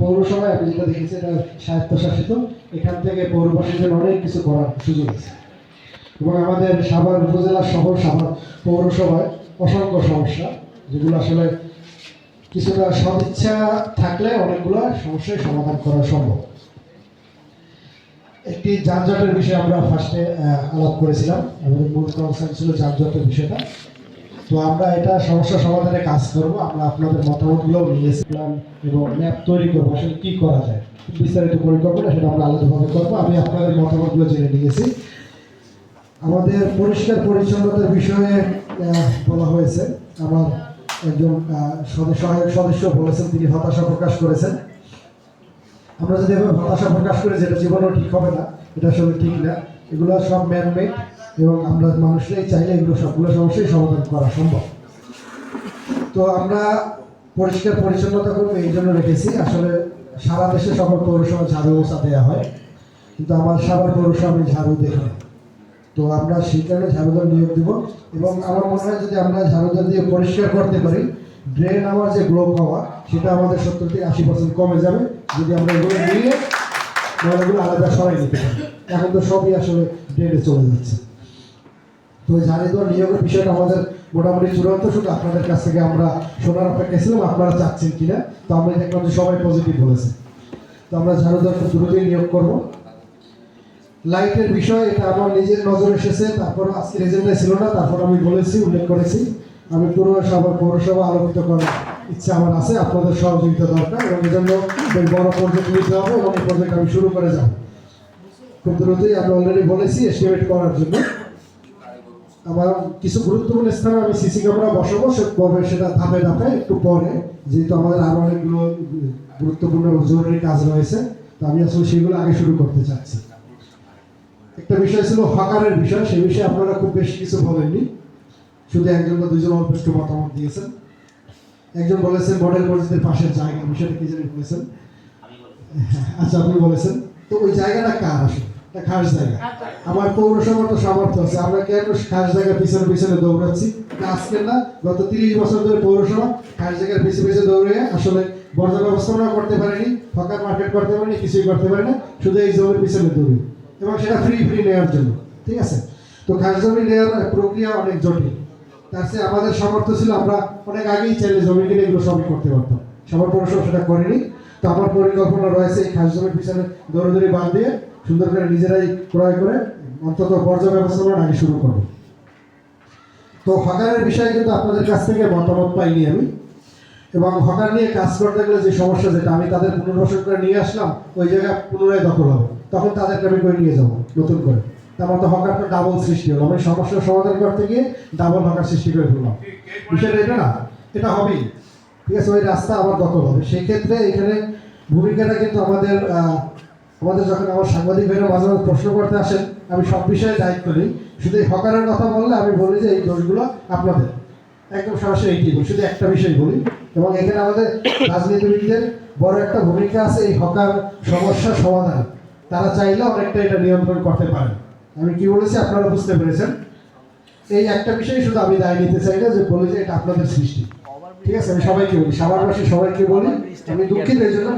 পৌরসভায় আমি যেটা দেখেছি এটা স্বায়ত্তশাসিত, এখান থেকে পৌরবাসীদের অনেক কিছু করার সুযোগ আছে। এবং আমাদের সাভার উপজেলা শহর সাভার পৌরসভায় অসংখ্য সমস্যা, যেগুলো আসলে কিছুটা সদিচ্ছা থাকলে অনেকগুলো সমস্যার সমাধান করা সম্ভব। একটি যানজটের বিষয়ে আমরা ফার্স্টে আলাপ করেছিলাম, আমাদের মূল কনসার্ন ছিল যানজটের বিষয়টা। তো আমরা এটা সমস্যা সমাধানে কাজ করব। আমরা আপনাদের মতামতগুলো নিয়েছিলাম এবং ম্যাপ তৈরি করবো আসলে কী করা যায়, বিস্তারিত পরিকল্পনা সেটা আমরা আলাদাভাবে করবো। আমি আপনাদের মতামতগুলো জেনে নিয়েছি। আমাদের পরিষ্কার পরিচ্ছন্নতার বিষয়ে বলা হয়েছে। আমার একজন সহায়ক সদস্য বলেছেন, তিনি হতাশা প্রকাশ করেছেন। আমরা যদি এভাবে হতাশা প্রকাশ করি যেটা জীবনেও ঠিক হবে না, এটা আসলে ঠিক না। এগুলো সব ম্যানমেড এবং আমরা মানুষরাই চাইলে এগুলো সবগুলো সমস্যাই সমাধান করা সম্ভব। তো আমরা পরিষ্কার পরিচ্ছন্নতা করবো এই জন্য রেখেছি। আসলে সারা দেশে সকল পৌরসভা ঝাড়ু ব্যবস্থা দেওয়া হয়, কিন্তু আমার সাভার পৌরসভা আমি ঝাড়ু দেখি। তো আমরা সেই কারণে ঝাড়ুদার নিয়োগ দিব। এবং আমার মনে হয় যদি আমরা ঝাড়ুদার দিয়ে পরিষ্কার করতে পারি, ড্রেন আমার যে ব্লক হওয়া সেটা আমাদের 70 থেকে 80% কমে যাবে যদি আমরা এগুলো নিয়ে এগুলো আলাদা সরাই নিতে পারি। এখন তো সবই আসলে ড্রেনে চলে যাচ্ছে। তো ঝাড়ুদার নিয়োগের বিষয়টা আমাদের মোটামুটি চূড়ান্ত, শুধু আপনাদের কাছ থেকে আমরা শোনার অপেক্ষা ছিলাম আপনারা চাচ্ছেন কিনা। তো আমরা দেখলাম যে সবাই পজিটিভ বলেছে। তো আমরা ঝাড়ুদার দ্রুতই নিয়োগ করবো। লাইটের বিষয় এটা আমার নিজের নজরে এসেছে, তারপর আজকে এজেন্ডায় ছিল না, তারপর আমি বলেছি, উল্লেখ করেছি আমি পুরো সাভার পৌরসভা আলোকিত করার ইচ্ছা আমার আছে। আপনাদের সহযোগিতা দরকার এবং এই জন্য বড় প্রজেক্ট নিতে হবে এবং এই প্রজেক্ট আমি শুরু করে যাব খুব দ্রুতই। আমি অলরেডি বলেছি এস্টিমেট করার জন্য। আমার কিছু গুরুত্বপূর্ণ স্থানে আমি সিসি ক্যামেরা বসাবো, সেটা ধাপে ধাপে একটু পরে, যেহেতু আমাদের আরও অনেকগুলো গুরুত্বপূর্ণ জরুরি কাজ রয়েছে। তো আমি আসলে সেগুলো আগে শুরু করতে চাচ্ছি। একটা বিষয় ছিল হকারের বিষয়, সেই বিষয়ে আপনারা খুব বেশি কিছু বলেননি, শুধু একজন বা দুজন অল্প একটু মতামত দিয়েছেন। একজন বলেছেন মডেল মসজিদের পাশের জায়গা, বিষয়টা কি জানি বলেছেন? আচ্ছা, আপনি বলেছেন। তো ওই জায়গাটা কার? আসলে এটা খাস জায়গা। আমার পৌরসভার তো সামর্থ্য আছে, আমরা কেন খাস জায়গা পিছনে পিছনে দৌড়াচ্ছি? আজকের না, গত 30 বছর ধরে পৌরসভা খাস জায়গার পিছিয়ে পিছিয়ে দৌড়ে আসলে বর্জ্য ব্যবস্থাপনা করতে পারেনি, হকার মার্কেট করতে পারেনি, কিছুই করতে পারে না, শুধু এই জমির পিছনে দৌড়ি এবং সেটা ফ্রি নেওয়ার জন্য। ঠিক আছে? তো খাস জমি নেওয়ার প্রক্রিয়া অনেক জটিল। তার চেয়ে আমাদের সামর্থ্য ছিল আমরা অনেক আগেই চাইলে জমি কিনে এগুলো সবই করতে পারতাম। সবার পৌরসভা সেটা করেনি। তো আমার পরিকল্পনা রয়েছে এই খাস জমির পিছনে দৌড়দৌড়ি বাদ দিয়ে সুন্দর করে নিজেরাই ক্রয় করে অন্তত বর্জ্য ব্যবস্থাপনা আগে শুরু করবো। তো হকারের বিষয়ে কিন্তু আপনাদের কাছ থেকে মতামত পাইনি আমি। এবং হকার নিয়ে কাজ করতে গেলে যে সমস্যা, যেটা আমি তাদের পুনর্বাসন করে নিয়ে আসলাম, ওই জায়গা পুনরায় দখল হবে, তখন তাদেরকে আমি করে নিয়ে যাবো নতুন করে। তারপর তো হকারটা ডাবল সৃষ্টি হলো, আমি সমস্যার সমাধান করতে গিয়ে ডাবল হকার সৃষ্টি করে ফেললাম। বিষয়টা এটা না, এটা হবেই। ঠিক আছে? ওই রাস্তা আবার দখল হবে। সেই ক্ষেত্রে এখানে ভূমিকাটা কিন্তু আমাদের যখন আমার সাংবাদিক ভাইরা মাঝে মাঝে প্রশ্ন করতে আসেন, আমি সব বিষয়ে দায়িত্ব নিই। শুধু এই হকারের কথা বললে আমি বলি যে এই দোষগুলো আপনাদের, একদম সরাসরি এইটি বলি, শুধু একটা বিষয় বলি। এবং এখানে আমাদের রাজনীতিবিদদের বড় একটা ভূমিকা আছে এই হকার সমস্যা সমাধান। তারা চাইলে অনেকটা এটা নিয়ন্ত্রণ করতে পারেন। আমি কি বলেছি আপনারা বুঝতে পেরেছেন? এই একটা বিষয় শুধু আমি দায় নিতে চাই না, যে বলি যে এটা আপনাদের সৃষ্টি। ঠিক আছে? আমি সবাইকে বলি, সাভারবাসী সবাইকে বলি, আমি দুঃখিত এই জন্য।